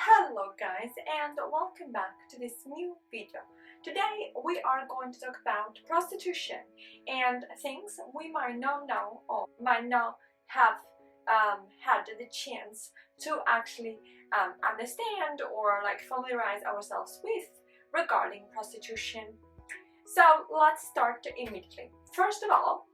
Hello guys, and welcome back to this new video. Today we are going to talk about prostitution and things we might not know or might not have had the chance to actually understand or familiarize ourselves with regarding prostitution. So let's start immediately. First of all,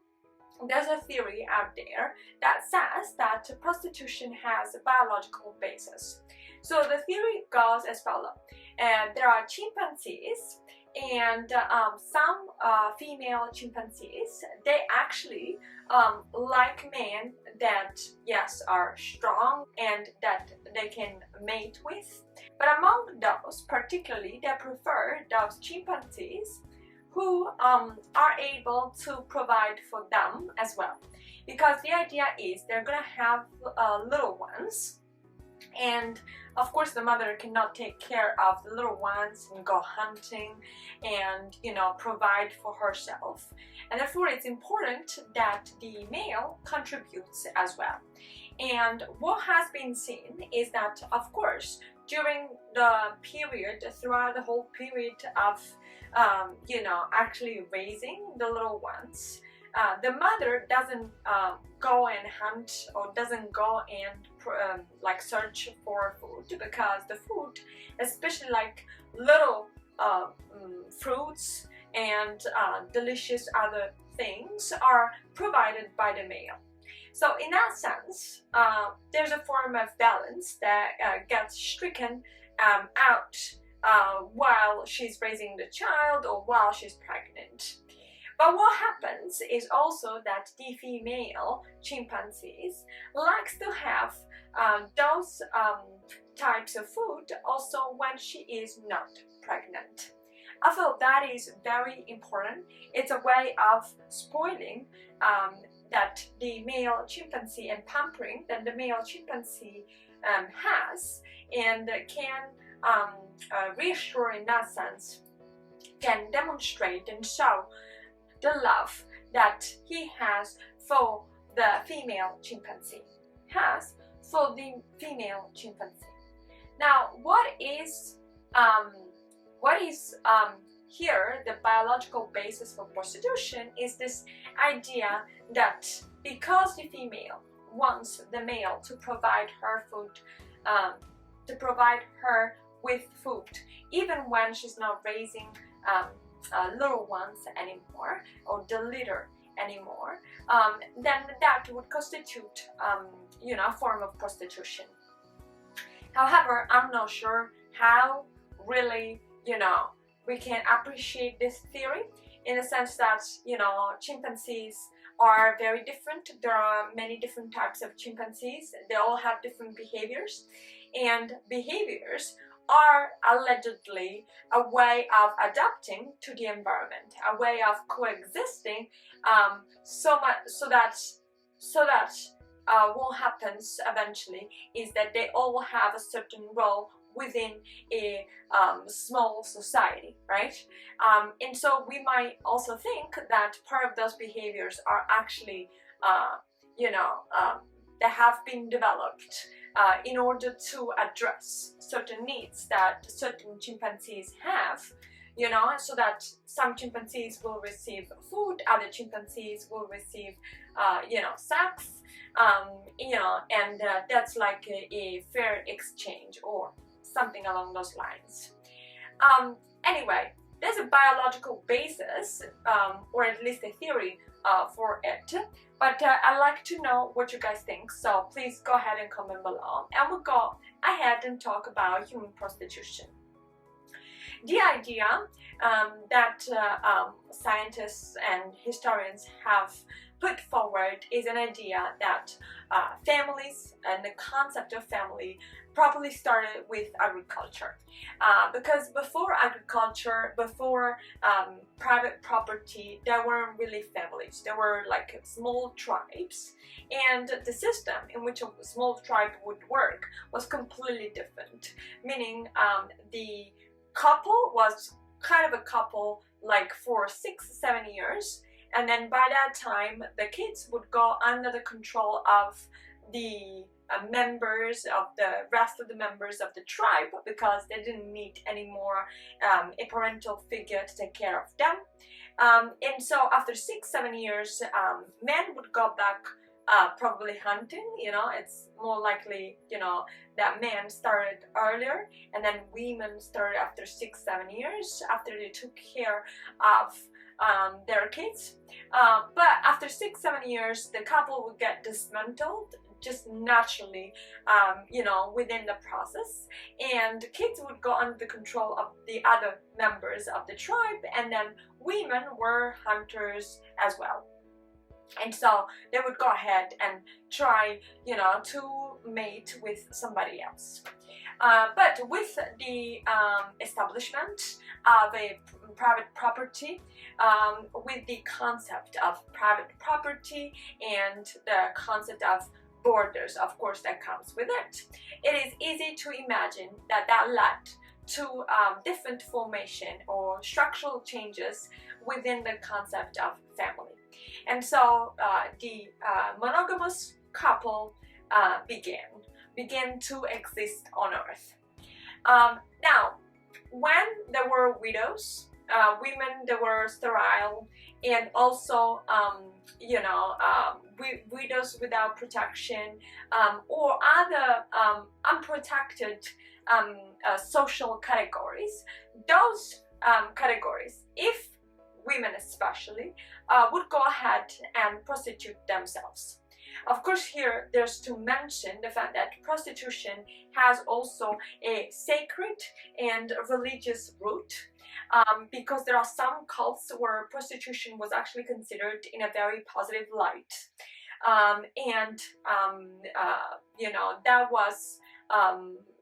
there's a theory out there that says that prostitution has a biological basis. So the theory goes as follows. There are chimpanzees and some female chimpanzees, they actually like men that, yes, are strong and that they can mate with. But among those, particularly, they prefer those chimpanzees who are able to provide for them as well, because the idea is they're gonna have little ones, and of course the mother cannot take care of the little ones and go hunting and provide for herself, and therefore it's important that the male contributes as well. And what has been seen is that, of course, during the period, throughout the whole period of actually raising the little ones, the mother doesn't go and hunt or doesn't go and search for food, because the food, especially little fruits and delicious other things, are provided by the male. So in that sense, there's a form of balance that gets stricken out while she's raising the child or while she's pregnant. But what happens is also that the female chimpanzees likes to have those types of food also when she is not pregnant. I feel that is very important. It's a way of spoiling that the male chimpanzee and pampering that the male chimpanzee has, and can reassure in that sense, can demonstrate and show the love that he has for the female chimpanzee, Now, what is here the biological basis for prostitution is this idea that because the female wants the male to provide her food, to provide her with food, even when she's not raising little ones anymore or the litter anymore, then that would constitute a form of prostitution. However, I'm not sure how really we can appreciate this theory, in the sense that chimpanzees are very different. There are many different types of chimpanzees. They all have different behaviors, and behaviors are allegedly a way of adapting to the environment, a way of coexisting, so that what happens eventually is that they all have a certain role within a small society, right? And so we might also think that part of those behaviors are actually, that have been developed in order to address certain needs that certain chimpanzees have, so that some chimpanzees will receive food, other chimpanzees will receive, sex, and that's like a fair exchange or something along those lines. Anyway, there's a biological basis, or at least a theory for it, but I'd like to know what you guys think, so please go ahead and comment below, and we'll go ahead and talk about human prostitution. The idea that scientists and historians have put forward is an idea that families and the concept of family probably started with agriculture, because before agriculture, before private property, there weren't really families. There were like small tribes, and the system in which a small tribe would work was completely different, meaning the couple was kind of a couple like for 6-7 years, and then by that time the kids would go under the control of the members of the rest of the members of the tribe, because they didn't need any more a parental figure to take care of them. And so after 6-7 years, men would go back probably hunting. You know, it's more likely, you know, that men started earlier, and then women started after 6-7 years after they took care of their kids. But after 6-7 years, the couple would get dismantled just naturally, you know, within the process, and kids would go under the control of the other members of the tribe, and then women were hunters as well. And so they would go ahead and try, you know, to mate with somebody else. But with the establishment of a private property, with the concept of private property and the concept of borders, of course, that comes with it, it is easy to imagine that that led to different formation or structural changes within the concept of family. And so the monogamous couple began to exist on earth. Now, when there were widows, women that were sterile, and also you know, widows without protection, or other unprotected social categories, those categories, if women especially, would go ahead and prostitute themselves. Of course, here there's to mention the fact that prostitution has also a sacred and religious root, because there are some cults where prostitution was actually considered in a very positive light, and you know, that was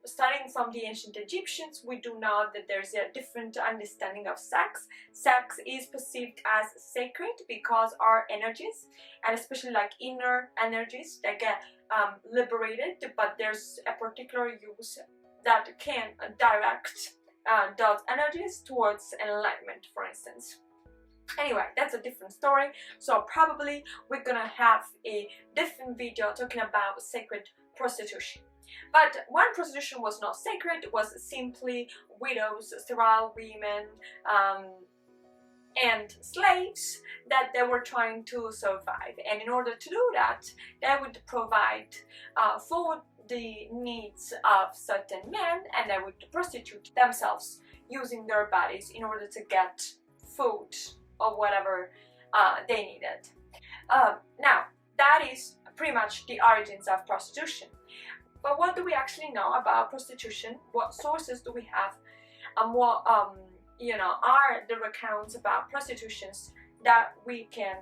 starting from the ancient Egyptians. We do know that there's a different understanding of sex. Sex is perceived as sacred because our energies, and especially like inner energies, that get liberated, but there's a particular use that can direct those energies towards enlightenment, for instance. Anyway, that's a different story, so probably we're gonna have a different video talking about sacred prostitution. But when prostitution was not sacred, it was simply widows, sterile women, and slaves that they were trying to survive. And in order to do that, they would provide for the needs of certain men, and they would prostitute themselves using their bodies in order to get food or whatever they needed. Now, that is pretty much the origins of prostitution. But what do we actually know about prostitution? What sources do we have? And what you know, are the accounts about prostitutions that we can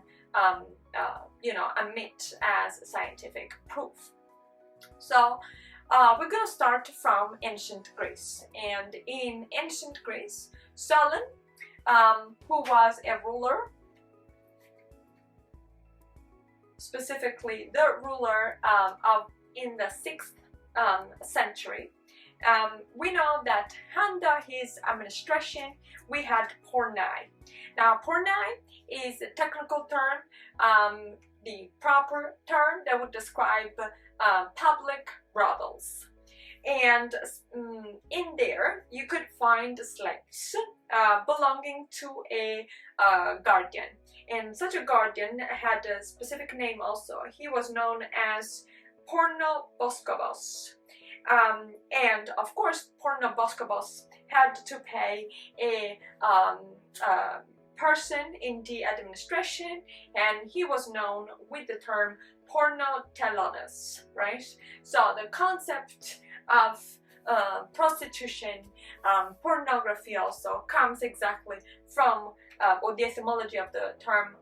you know, admit as scientific proof? So we're gonna start from ancient Greece. And in ancient Greece, Solon, who was a ruler, specifically the ruler of in the 6th century, we know that under his administration we had pornai. Now, pornai is a technical term, the proper term that would describe public brothels. And in there you could find slaves belonging to a guardian. And such a guardian had a specific name also. He was known as Pornoboskopos. And of course, Pornoboskopos had to pay a person in the administration, and he was known with the term pornotelones, right? So the concept of prostitution, pornography also comes exactly from, or the etymology of the term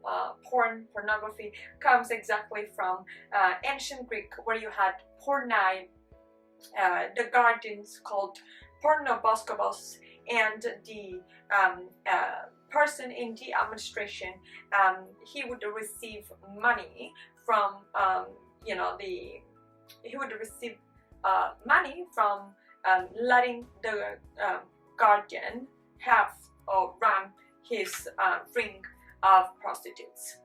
pornography comes exactly from ancient Greek, where you had pornai, the guardians called Pornoboskopos, and the person in the administration, he would receive money from, you know, he would receive money from letting the guardian have or run his ring of prostitutes.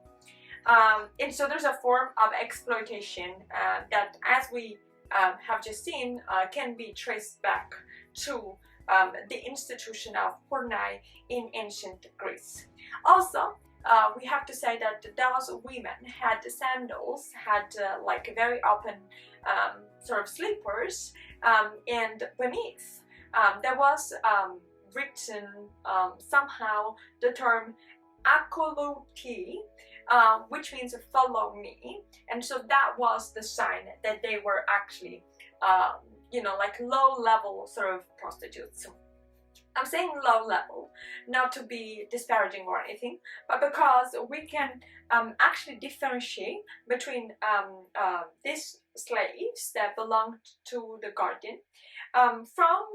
And so there's a form of exploitation that, as we have just seen, can be traced back to the institution of pornai in ancient Greece. Also, we have to say that those women had sandals, had like very open sort of slippers, and beneath there was written somehow the term akoluti, which means follow me, and so that was the sign that they were actually you know, like low-level sort of prostitutes. I'm saying low level, not to be disparaging or anything, but because we can actually differentiate between these slaves that belonged to the guardian from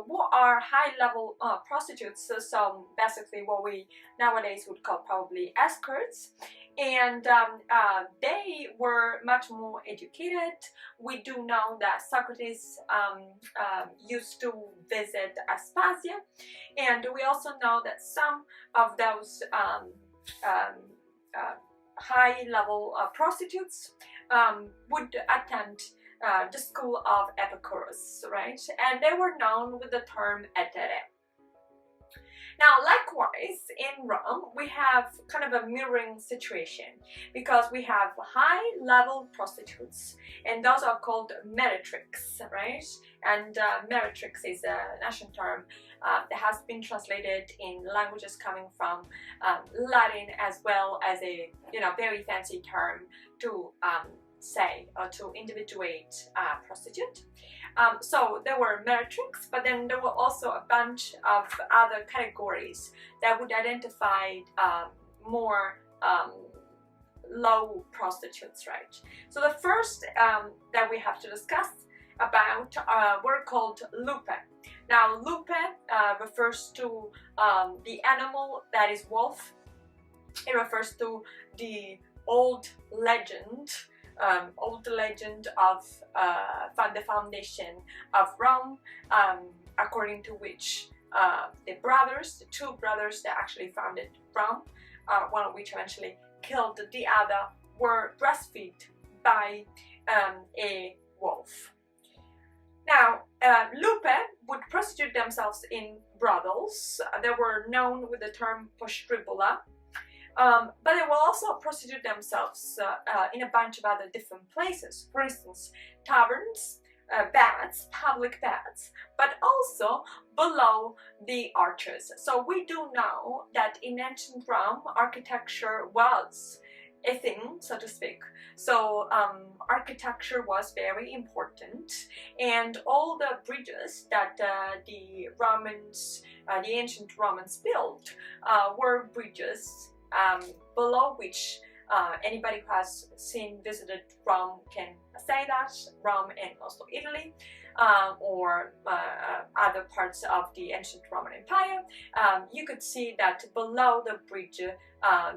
what are high-level prostitutes, so basically what we nowadays would call probably escorts, and they were much more educated. We do know that Socrates used to visit Aspasia, and we also know that some of those high-level prostitutes would attend the school of Epicurus, right? And they were known with the term etere. Now, likewise, in Rome, we have kind of a mirroring situation because we have high-level prostitutes, and those are called meretrix, right? And meretrix is a national term that has been translated in languages coming from Latin, as well as a very fancy term to say or to individuate prostitute. So there were meretrix, but then there were also a bunch of other categories that would identify more low prostitutes, right? So the first that we have to discuss about were called lupe. Now, lupe refers to the animal that is wolf. It refers to the old legend of the foundation of Rome, according to which the two brothers that actually founded Rome, one of which eventually killed the other, were breastfed by a wolf. Now, lupe would prostitute themselves in brothels. They were known with the term postribula. But they will also prostitute themselves in a bunch of other different places. For instance, taverns, baths, public baths, but also below the arches. So we do know that in ancient Rome, architecture was a thing, so to speak. So architecture was very important, and all the bridges that the ancient Romans built were bridges below which anybody who has visited Rome can say that, Rome and also Italy, or other parts of the ancient Roman Empire, you could see that below the bridge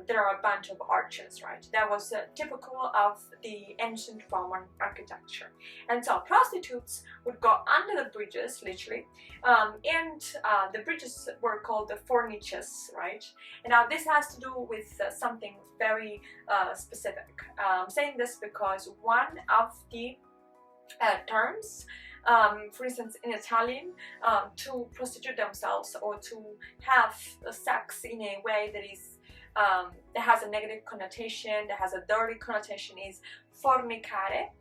there are a bunch of arches, right? That was typical of the ancient Roman architecture. And so prostitutes would go under the bridges, literally, and the bridges were called the fornices, right? And now this has to do with something very specific. I'm saying this because one of the terms, for instance, in Italian, to prostitute themselves or to have sex in a way that is that has a negative connotation, that has a dirty connotation, is fornicare,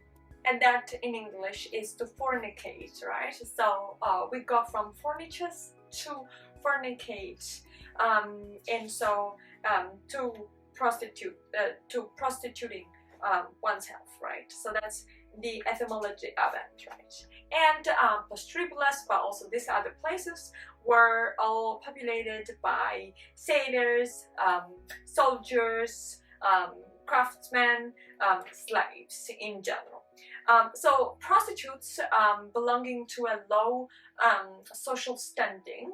and that in English is to fornicate, right? So we go from fornices to fornicate, and so to prostituting oneself, right? So that's the etymology of it, right? And postribulas, but also these other places, were all populated by sailors, soldiers, craftsmen, slaves in general. So prostitutes belonging to a low social standing,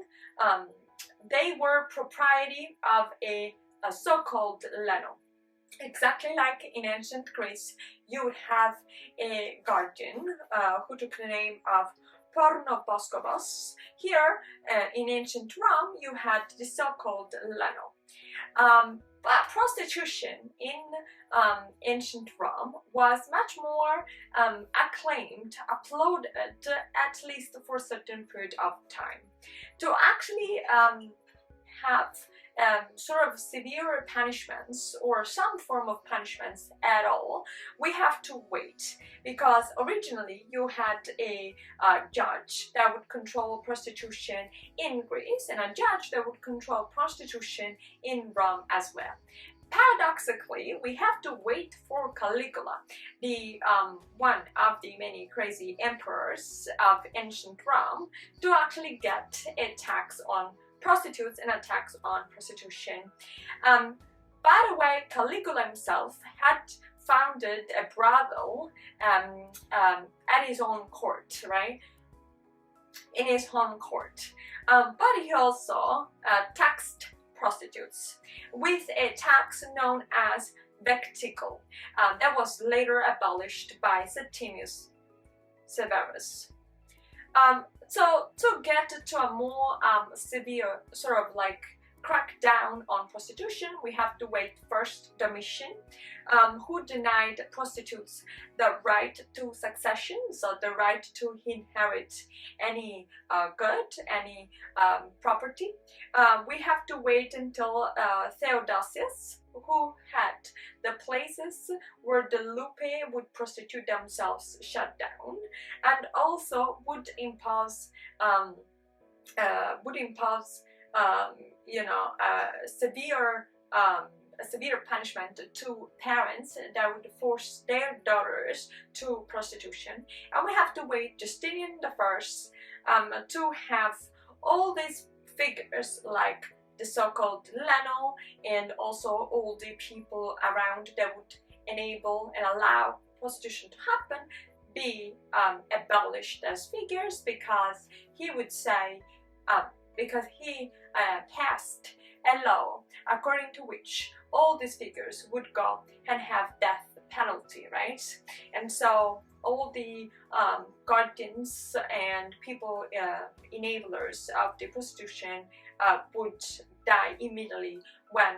they were propriety of a so-called leno. Exactly like in ancient Greece, you would have a guardian who took the name of Pornoposkopos. Here in ancient Rome, you had the so-called leno. But prostitution in ancient Rome was much more acclaimed, applauded, at least for a certain period of time. To actually have sort of severe punishments or some form of punishments at all, we have to wait, because originally you had a judge that would control prostitution in Greece and a judge that would control prostitution in Rome as well. Paradoxically, we have to wait for Caligula, the one of the many crazy emperors of ancient Rome, to actually get a tax on prostitutes and a tax on prostitution. By the way, Caligula himself had founded a brothel at his own court, right? In his home court. But he also taxed prostitutes with a tax known as vecticle that was later abolished by Septimius Severus. So to get to a more severe sort of like crackdown on prostitution, we have to wait first Domitian, who denied prostitutes the right to succession, so the right to inherit any good, any property. We have to wait until Theodosius, who had the places where the lupi would prostitute themselves shut down, and also would impose severe punishment to parents that would force their daughters to prostitution. And we have to wait Justinian I to have all these figures like the so-called Leno and also all the people around that would enable and allow prostitution to happen be abolished as figures, because he would say, because he passed a law according to which all these figures would go and have death penalty, right? And so all the guardians and people, enablers of the prostitution would die immediately when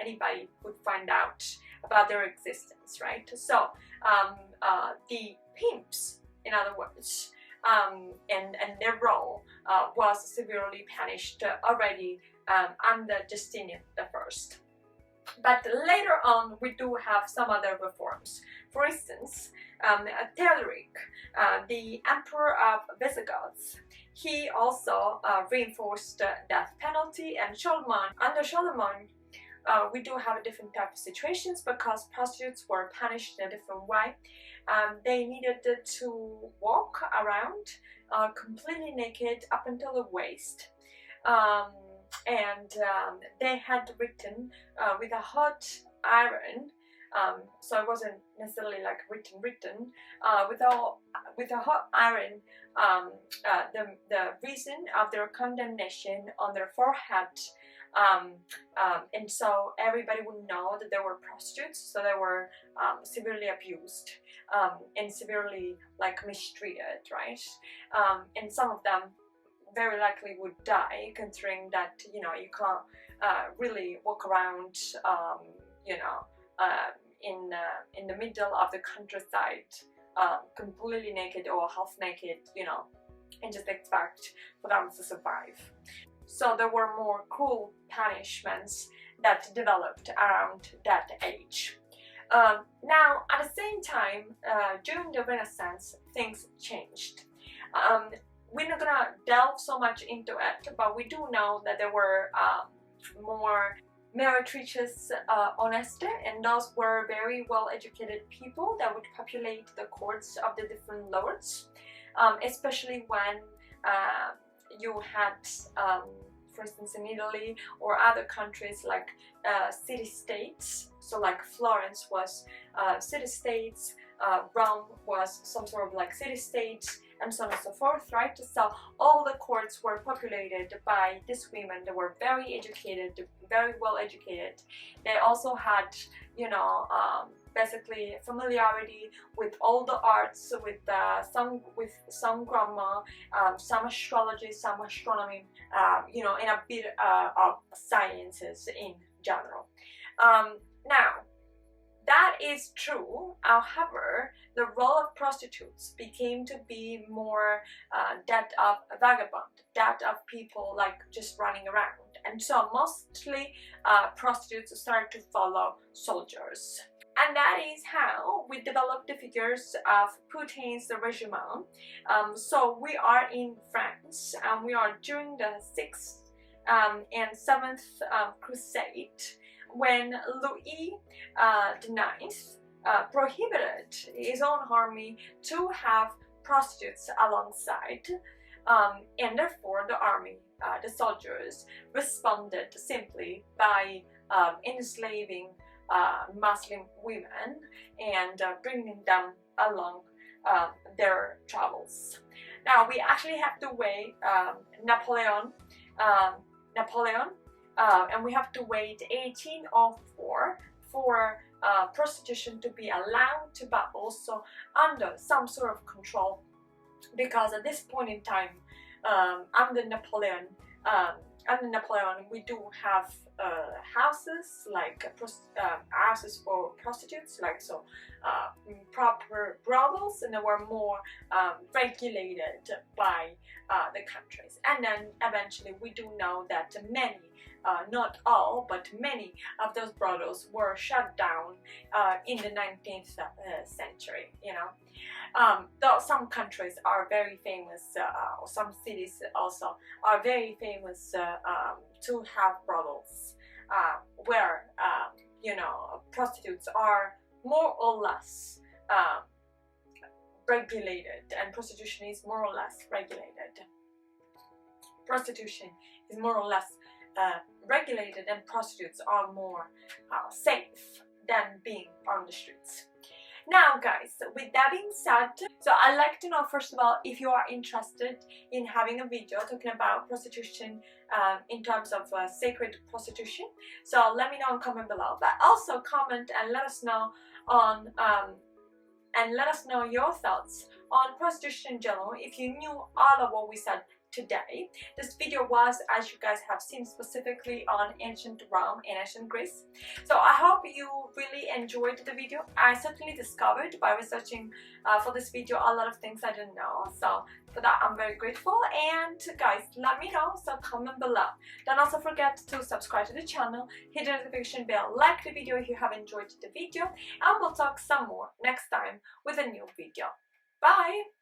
anybody would find out about their existence, right? So the pimps, in other words, and their role was severely punished already under Justinian I. But later on, we do have some other reforms. For instance, Theodoric, the emperor of Visigoths, he also reinforced the death penalty, and under Solomon, we do have a different type of situations because prostitutes were punished in a different way. They needed to walk around completely naked up until the waist, and they had written with a hot iron, so it wasn't necessarily like written with a hot iron, the reason of their condemnation on their forehead. And so everybody would know that they were prostitutes, so they were severely abused and severely like mistreated, right? And some of them very likely would die, considering that you can't really walk around in the middle of the countryside completely naked or half naked, and just expect for them to survive. So there were more cruel punishments that developed around that age. Now, at the same time, during the Renaissance, things changed. We're not gonna delve so much into it, but we do know that there were more meretricious honeste, and those were very well-educated people that would populate the courts of the different lords, especially when you had, for instance, in Italy or other countries like city-states. So like Florence was city-states, Rome was some sort of like city-state, and so on and so forth, right? So all the courts were populated by these women that were very educated, very well educated. They also had, basically familiarity with all the arts, with some grammar, some astrology, some astronomy, you know, and a bit of sciences in general. Now, that is true. However, the role of prostitutes became to be more that of a vagabond, that of people like just running around. And so mostly prostitutes started to follow soldiers. And that is how we developed the figures of Putin's regime. So we are in France, and we are during the 6th and 7th Crusade, when Louis IX prohibited his own army to have prostitutes alongside, and therefore the army, the soldiers, responded simply by enslaving Muslim women and bringing them along their travels. Now we actually have to wait Napoleon, and we have to wait 1804 for prostitution to be allowed to, but also under some sort of control, because at this point in time, under Napoleon, we do have houses like houses for prostitutes, like proper brothels, and they were more regulated by the countries. And then eventually we do know that many, not all, but many of those brothels were shut down in the 19th century, you know. Though some countries are very famous, or some cities also are very famous to have brothels where, you know, prostitutes are more or less regulated, and prostitution is more or less regulated. Prostitution is more or less regulated, and prostitutes are more safe than being on the streets. Now guys, with that being said, so I'd like to know, first of all, if you are interested in having a video talking about prostitution in terms of sacred prostitution. So let me know in comment below, but also comment and let us know on your thoughts on prostitution in general, if you knew all of what we said today. This video was, as you guys have seen, specifically on ancient Rome and ancient Greece. So I hope you really enjoyed the video. I certainly discovered by researching for this video a lot of things I didn't know. So for that, I'm very grateful. And guys, let me know, so comment below. Don't also forget to subscribe to the channel, hit the notification bell, like the video if you have enjoyed the video, and we'll talk some more next time with a new video. Bye!